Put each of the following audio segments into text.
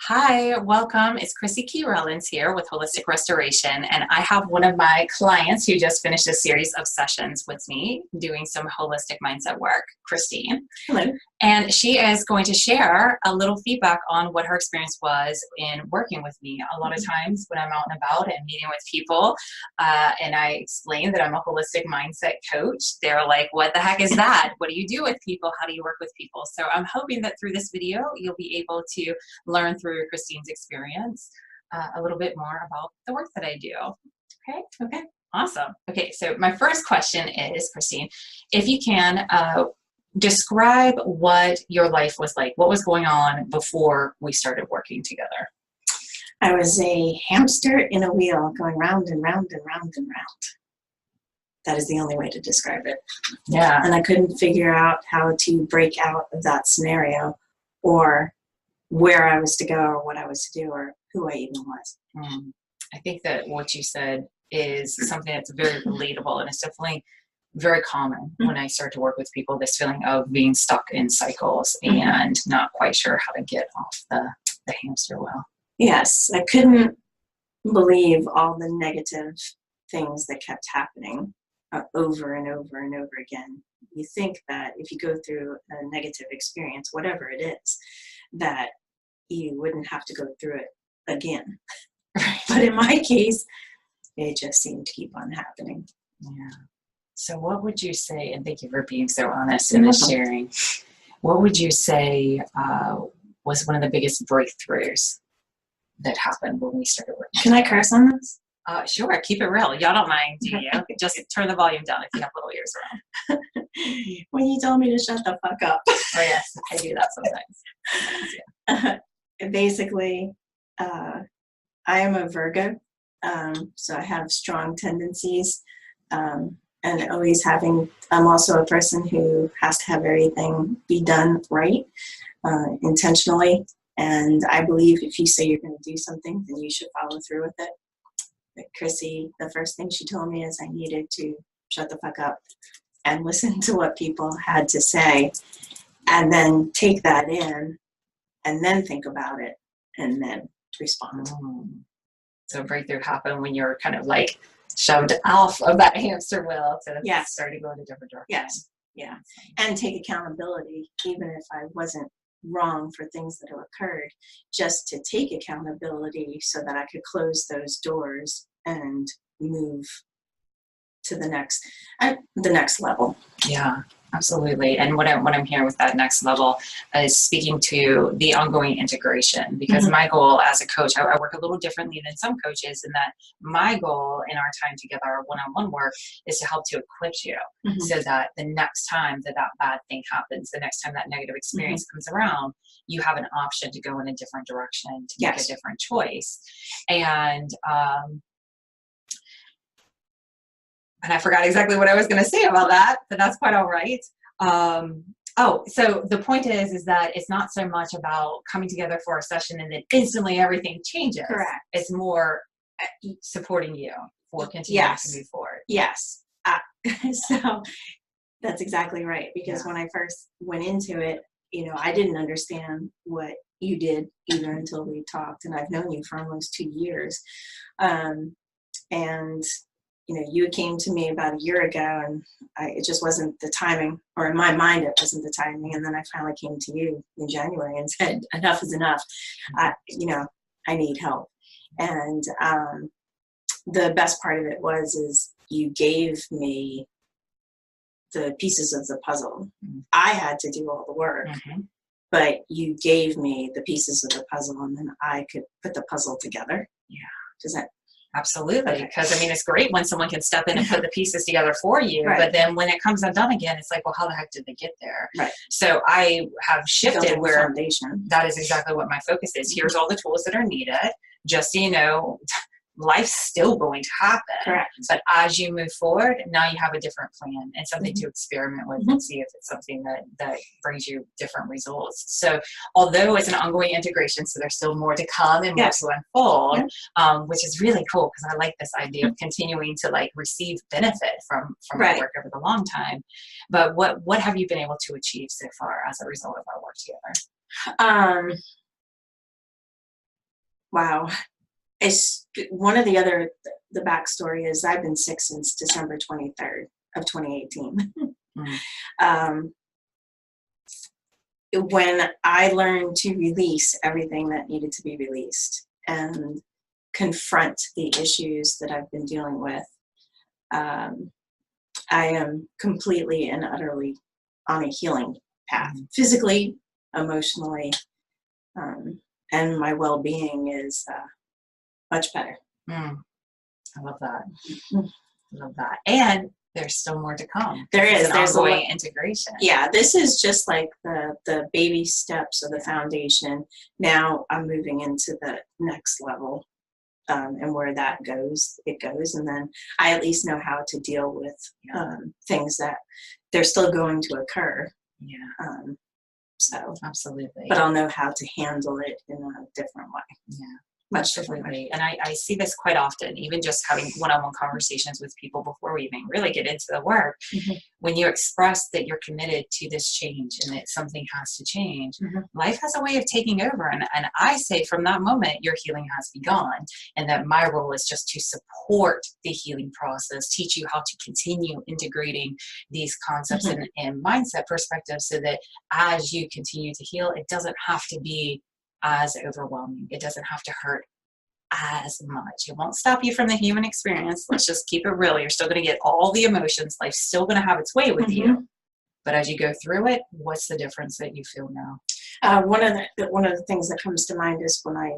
Hi, welcome. It's Chrissy Key Rollins here with Holistic Restoration, and I have one of my clients who just finished a series of sessions with me doing some holistic mindset work, Christine. Hello. And she is going to share a little feedback on what her experience was in working with me. A lot of times when I'm out and about and meeting with people, and I explain that I'm a holistic mindset coach, they're like, what the heck is that? What do you do with people? How do you work with people? So I'm hoping that through this video, you'll be able to learn through Christine's experience a little bit more about the work that I do. Okay? Okay. Awesome. Okay, so my first question is, Christine, if you can, describe what your life was like. What was going on before we started working together? I was a hamster in a wheel going round and round and round and round. That is the only way to describe it. Yeah. And I couldn't figure out how to break out of that scenario or where I was to go or what I was to do or who I even was. I think that what you said is something that's very relatable, and it's definitely very common when I start to work with people, this feeling of being stuck in cycles and not quite sure how to get off the hamster wheel. Yes, I couldn't believe all the negative things that kept happening over and over and over again. You think that if you go through a negative experience, whatever it is, that you wouldn't have to go through it again. But in my case, it just seemed to keep on happening. Yeah. So what would you say, and thank you for being so honest in this sharing, what would you say was one of the biggest breakthroughs that happened when we started working? Can I curse on this? Sure, keep it real. Y'all don't mind, do you? Just turn the volume down if you have little ears around. When you told me to shut the fuck up. Oh yes, I do that sometimes. Yeah. Basically, I am a Virgo, so I have strong tendencies, and always I'm also a person who has to have everything be done right, intentionally, and I believe if you say you're going to do something, then you should follow through with it. But Chrissy, the first thing she told me is I needed to shut the fuck up and listen to what people had to say, and then take that in, and then think about it, and then respond. So breakthrough happened when you're kind of like shoved off of that hamster wheel to start to go in a different direction. Yes, yeah. And take accountability, even if I wasn't wrong for things that have occurred, just to take accountability so that I could close those doors and move to the next level. Yeah, absolutely. And what I'm hearing with that next level is speaking to the ongoing integration, because my goal as a coach, I work a little differently than some coaches in that my goal in our time together, our one-on-one work, is to help to equip you so that the next time that bad thing happens, the next time that negative experience comes around, you have an option to go in a different direction, to make a different choice. And I forgot exactly what I was going to say about that, but that's quite all right. So the point is that it's not so much about coming together for a session and then instantly everything changes. Correct. It's more supporting you for continuing to move forward. Yes. So that's exactly right. Because when I first went into it, I didn't understand what you did either until we talked, and I've known you for almost 2 years. And you came to me about a year ago, and it just wasn't the timing, or in my mind, it wasn't the timing. And then I finally came to you in January and said, enough is enough. I need help. And the best part of it is you gave me the pieces of the puzzle. I had to do all the work, but you gave me the pieces of the puzzle, and then I could put the puzzle together. Yeah. Does that? Absolutely, because it's great when someone can step in and put the pieces together for you, but then when it comes undone again, it's like, well, how the heck did they get there? Right. So I have shifted where foundation. That is exactly what my focus is. Here's all the tools that are needed. Just so you know, life's still going to happen. Correct. But as you move forward, now you have a different plan and something to experiment with and see if it's something that brings you different results. So although it's an ongoing integration, so there's still more to come and more to unfold, which is really cool because I like this idea of continuing to receive benefit from our work over the long time. But what have you been able to achieve so far as a result of our work together? Wow. It's one of the backstory is I've been sick since December 23rd of 2018. Mm. um, when I learned to release everything that needed to be released and confront the issues that I've been dealing with, um, I am completely and utterly on a healing path, physically, emotionally, and my well-being is much better. Mm. I love that. I love that. And there's still more to come. There is. It's an ongoing integration. Yeah, this is just like the baby steps of the foundation. Now I'm moving into the next level, and where that goes, it goes. And then I at least know how to deal with things that they're still going to occur. Yeah. So Absolutely. But I'll know how to handle it in a different way. Yeah. Much different way. Absolutely. And I see this quite often, even just having one-on-one conversations with people before we even really get into the work. Mm-hmm. When you express that you're committed to this change and that something has to change, Mm-hmm. life has a way of taking over. And I say from that moment, your healing has begun. And that my role is just to support the healing process, teach you how to continue integrating these concepts Mm-hmm. and mindset perspectives so that as you continue to heal, it doesn't have to be as overwhelming. It doesn't have to hurt as much. It won't stop you from the human experience. Let's just keep it real. You're still going to get all the emotions. Life's still going to have its way with Mm-hmm. you. But as you go through it, what's the difference that you feel now? One of the things that comes to mind is when I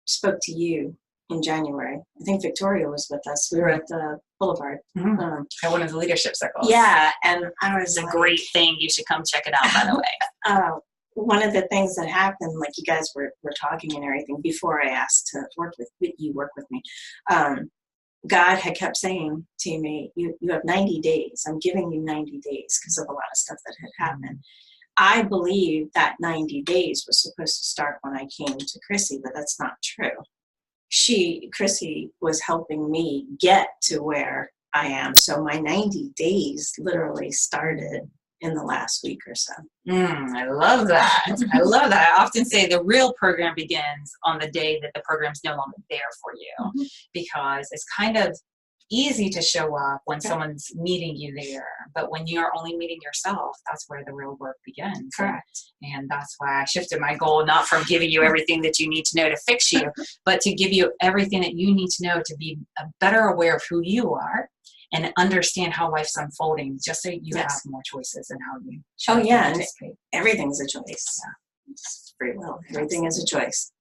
spoke to you in January. I think Victoria was with us. We were at the Boulevard. Mm-hmm. At one of the leadership circles. Yeah, and I was It's a great thing. You should come check it out, by the way. One of the things that happened, like you guys were talking and everything, before I asked to work with me, God had kept saying to me, you have 90 days. I'm giving you 90 days because of a lot of stuff that had happened. I believe that 90 days was supposed to start when I came to Chrissy, but that's not true. Chrissy was helping me get to where I am. So my 90 days literally started in the last week or so. I love that. I love that. I often say the real program begins on the day that the program's no longer there for you, because it's kind of easy to show up when someone's meeting you there, but when you're only meeting yourself, that's where the real work begins. Correct. And that's why I shifted my goal, not from giving you everything that you need to know to fix you, but to give you everything that you need to know to be better aware of who you are and understand how life's unfolding, just so you have more choices in how you and everything's a choice. It's free will. Everything is a choice.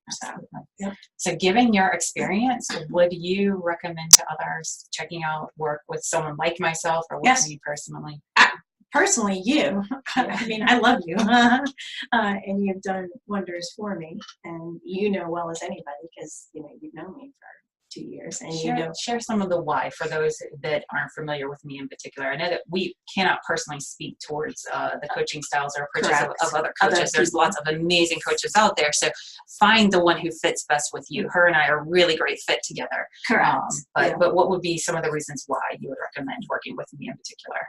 So given your experience, would you recommend to others checking out work with someone like myself or with me personally? Personally, you. I mean, I love you. And you've done wonders for me. And you know well as anybody, because you've known me for 2 years, and share some of the why for those that aren't familiar with me in particular. I know that we cannot personally speak towards the coaching styles or approaches of other coaches. There's lots of amazing coaches out there, so find the one who fits best with you. Her and I are a really great fit together. Correct. But what would be some of the reasons why you would recommend working with me in particular?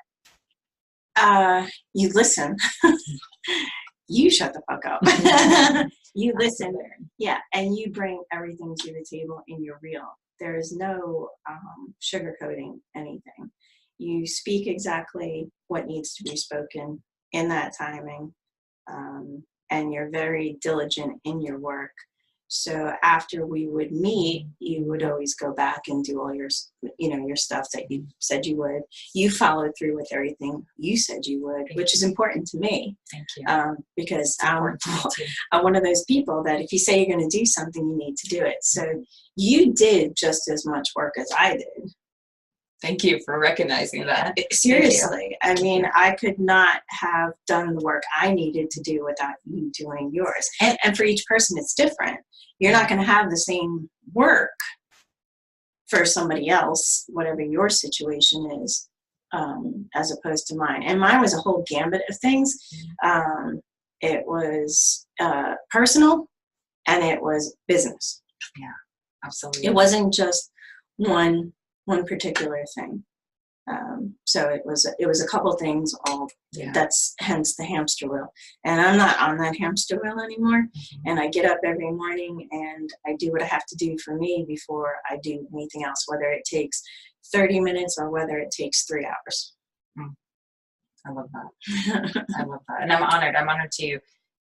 You listen. You shut the fuck up. You listen. Yeah, and you bring everything to the table and you're real. There is no sugarcoating anything. You speak exactly what needs to be spoken in that timing, and you're very diligent in your work. So after we would meet, you would always go back and do all your stuff that you said you would. You followed through with everything you said you would, which is important to me. Thank you. Because I'm one of those people that if you say you're going to do something, you need to do it. So you did just as much work as I did. Thank you for recognizing that. Seriously. I mean, I could not have done the work I needed to do without you doing yours. And for each person, it's different. You're not going to have the same work for somebody else, whatever your situation is, as opposed to mine. And mine was a whole gambit of things. It was personal and it was business. Yeah, absolutely. It wasn't just one particular thing. So it was a couple things all. Yeah. That's hence the hamster wheel. And I'm not on that hamster wheel anymore. And I get up every morning and I do what I have to do for me before I do anything else, whether it takes 30 minutes or whether it takes 3 hours. I love that. I love that. And I'm honored to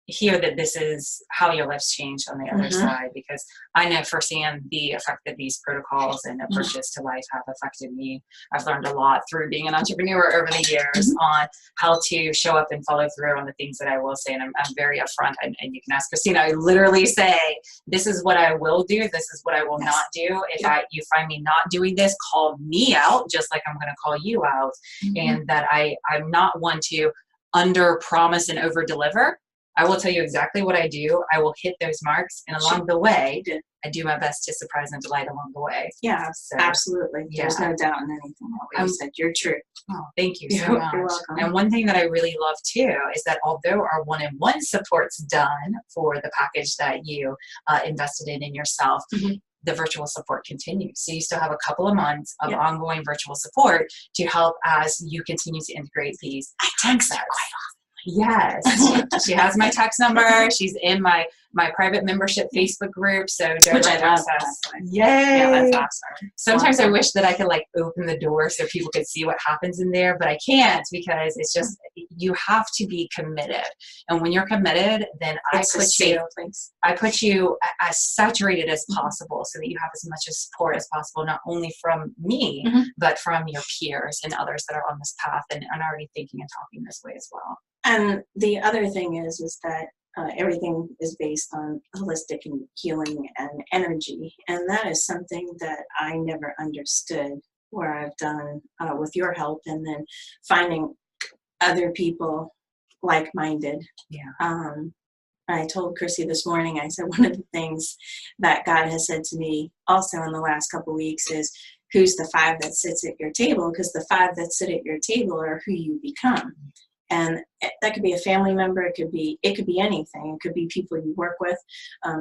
hear that this is how your life's changed on the other side, because I know firsthand the effect that these protocols and approaches to life have affected me. I've learned a lot through being an entrepreneur over the years on how to show up and follow through on the things that I will say. And I'm very upfront, and you can ask Christina. I literally say, this is what I will do. This is what I will not do. If you find me not doing this, call me out, just like I'm going to call you out. And that I'm not one to under promise and over deliver. I will tell you exactly what I do. I will hit those marks, and along the way, I do my best to surprise and delight along the way. Yeah, so, absolutely. There's no doubt in anything that you said. You're true. Oh, thank you so much. You're welcome. And one thing that I really love too is that although our one-on-one support's done for the package that you invested in yourself, the virtual support continues. So you still have a couple of months of ongoing virtual support to help as you continue to integrate these. I text her quite often. Yes, she has my text number. She's in my private membership Facebook group. So which I love. Yay! Yeah, that's awesome. Sometimes I wish that I could like open the door so people could see what happens in there, but I can't, because it's just, you have to be committed. And when you're committed, then I put you as saturated as possible so that you have as much support as possible, not only from me, but from your peers and others that are on this path and are already thinking and talking this way as well. And the other thing is that everything is based on holistic and healing and energy. And that is something that I never understood, where I've done with your help, and then finding other people like-minded. Yeah. I told Chrissy this morning, I said, one of the things that God has said to me also in the last couple of weeks is, who's the 5 that sits at your table? Because the 5 that sit at your table are who you become. And that could be a family member. It could be anything. It could be people you work with,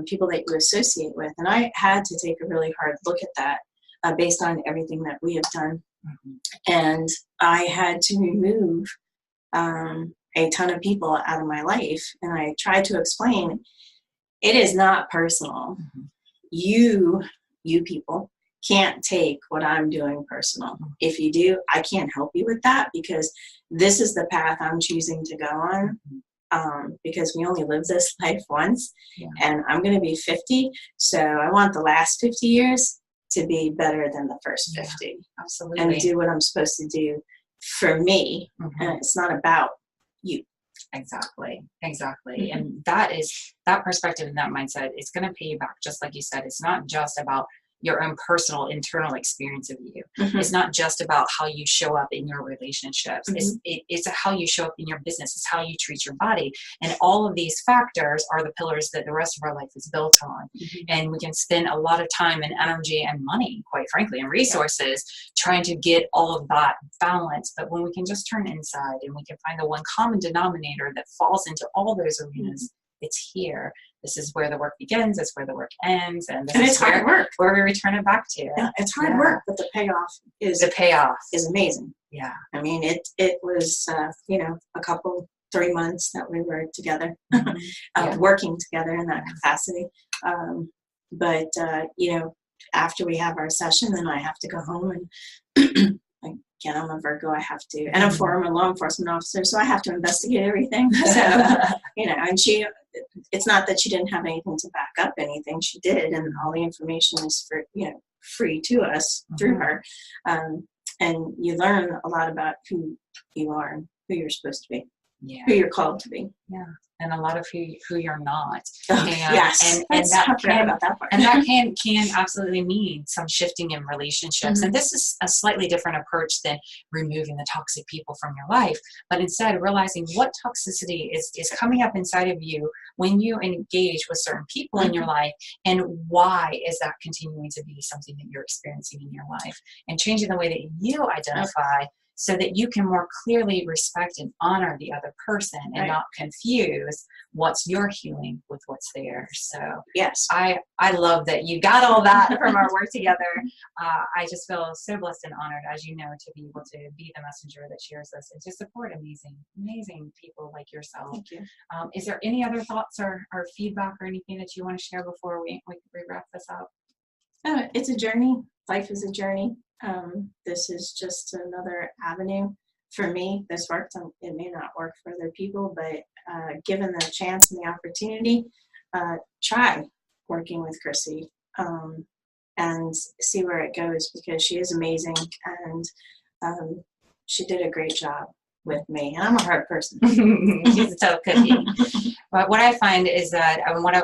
people that you associate with. And I had to take a really hard look at that based on everything that we have done. And I had to remove a ton of people out of my life. And I tried to explain, it is not personal. You people can't take what I'm doing personal. If you do, I can't help you with that, because this is the path I'm choosing to go on, because we only live this life once, and I'm going to be 50. So I want the last 50 years to be better than the first 50. Absolutely. And do what I'm supposed to do for me. And it's not about you. Exactly. And that perspective and that mindset is going to pay you back. Just like you said, it's not just about your own personal internal experience of you. It's not just about how you show up in your relationships. It's how you show up in your business. It's how you treat your body. And all of these factors are the pillars that the rest of our life is built on. And we can spend a lot of time and energy and money, quite frankly, and resources trying to get all of that balance. But when we can just turn inside and we can find the one common denominator that falls into all those arenas, it's here. This is where the work begins. It's where the work ends, and it's hard work. Where we return it back to. Yeah, it's hard work, but the payoff is amazing. Yeah, I mean, it was 3 months that we were together, working together in that capacity. But after we have our session, then I have to go home and. Again, I'm a Virgo. I have to, and I'm a law enforcement officer, so I have to investigate everything. So, and it's not that she didn't have anything to back up anything. She did, and all the information is free to us through her. And you learn a lot about who you are and who you're supposed to be, who you're called to be. Yeah. And a lot of who you're not. And that can absolutely mean some shifting in relationships. And this is a slightly different approach than removing the toxic people from your life, but instead realizing what toxicity is coming up inside of you when you engage with certain people in your life, and why is that continuing to be something that you're experiencing in your life, and changing the way that you identify so that you can more clearly respect and honor the other person and not confuse what's your healing with what's theirs. So yes, I love that you got all that from our work together. I just feel so blessed and honored, as you know, to be able to be the messenger that shares this and to support amazing people like yourself. thank you. Is there any other thoughts or feedback or anything that you want to share before we wrap this up? It's a journey. Life is a journey. This is just another avenue for me. This works. It may not work for other people, but given the chance and the opportunity, try working with Chrissy and see where it goes, because she is amazing, and she did a great job with me. And I'm a hard person. She's a tough cookie. But what I find is that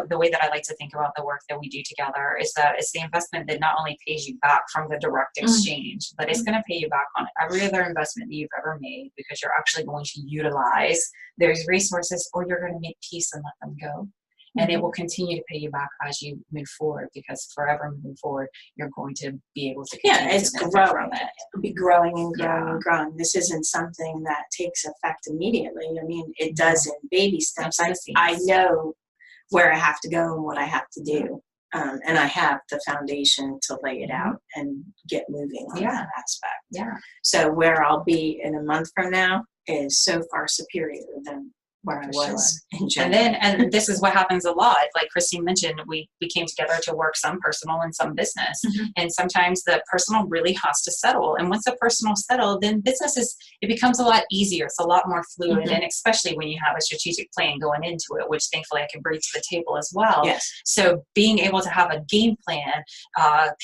the way that I like to think about the work that we do together is that it's the investment that not only pays you back from the direct exchange, but it's going to pay you back on every other investment that you've ever made, because you're actually going to utilize those resources, or you're going to make peace and let them go. And it will continue to pay you back as you move forward, because forever moving forward, you're going to be able to continue it's to growing. from it. It'll be growing and growing and growing. This isn't something that takes effect immediately. I mean, it does in baby steps. I know where I have to go and what I have to do. And I have the foundation to lay it out and get moving on that aspect. Yeah. So where I'll be in a month from now is so far superior than where I was in January. And this is what happens a lot. Like Christine mentioned, we came together to work some personal and some business. And sometimes the personal really has to settle. And once the personal settle, then business it becomes a lot easier. It's a lot more fluid. And especially when you have a strategic plan going into it, which thankfully I can bring to the table as well. Yes. So being able to have a game plan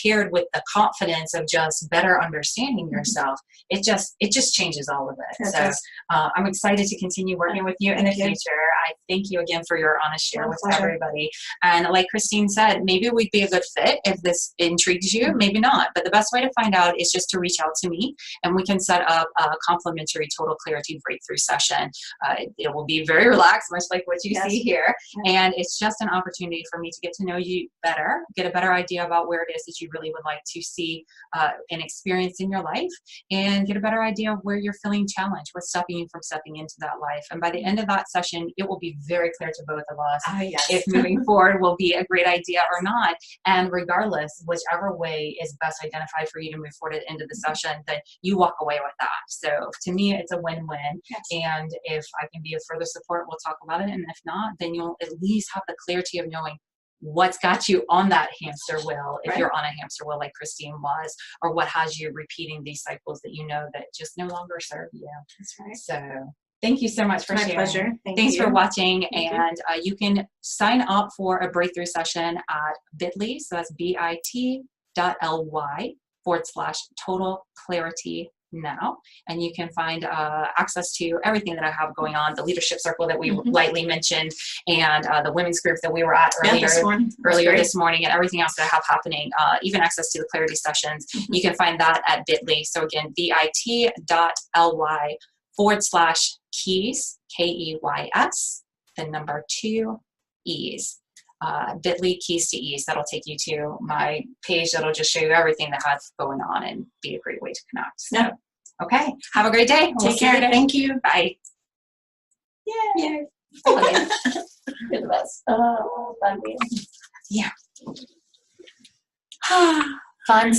paired with the confidence of just better understanding yourself, it just changes all of it. So I'm excited to continue working with you in the future. I thank you again for your honest share with everybody. And like Christine said, maybe we'd be a good fit if this intrigues you, maybe not. But the best way to find out is just to reach out to me, and we can set up a complimentary Total Clarity Breakthrough session. It will be very relaxed, much like what you see here. And it's just an opportunity for me to get to know you better, get a better idea about where it is that you really would like to see and experience in your life, and get a better idea of where you're feeling challenged, what's stopping you from stepping into that life. And by the end of that session, it will be very clear to both of us if moving forward will be a great idea or not. And regardless, whichever way is best identified for you to move forward at the end of the session, then you walk away with that. So to me, it's a win-win. And if I can be of further support, we'll talk about it. And if not, then you'll at least have the clarity of knowing what's got you on that hamster wheel, if you're on a hamster wheel like Christine was, or what has you repeating these cycles that you know that just no longer serve you. That's right. So thank you so much for sharing. My pleasure. Thanks for watching. And you can sign up for a breakthrough session at bit.ly. So that's bit.ly/Total Clarity Now. And you can find access to everything that I have going on, the leadership circle that we lightly mentioned, and the women's group that we were at earlier this morning, and everything else that I have happening, even access to the clarity sessions. You can find that at bit.ly. So again, bit.ly/keys, KEYS, the number 2 E's. bit.ly keys to ease. That'll take you to my page that'll just show you everything that has going on and be a great way to connect. So, okay. Have a great day. Take care. Thank you. Bye. Yay. You're the best. Oh, love you. Yeah. Fun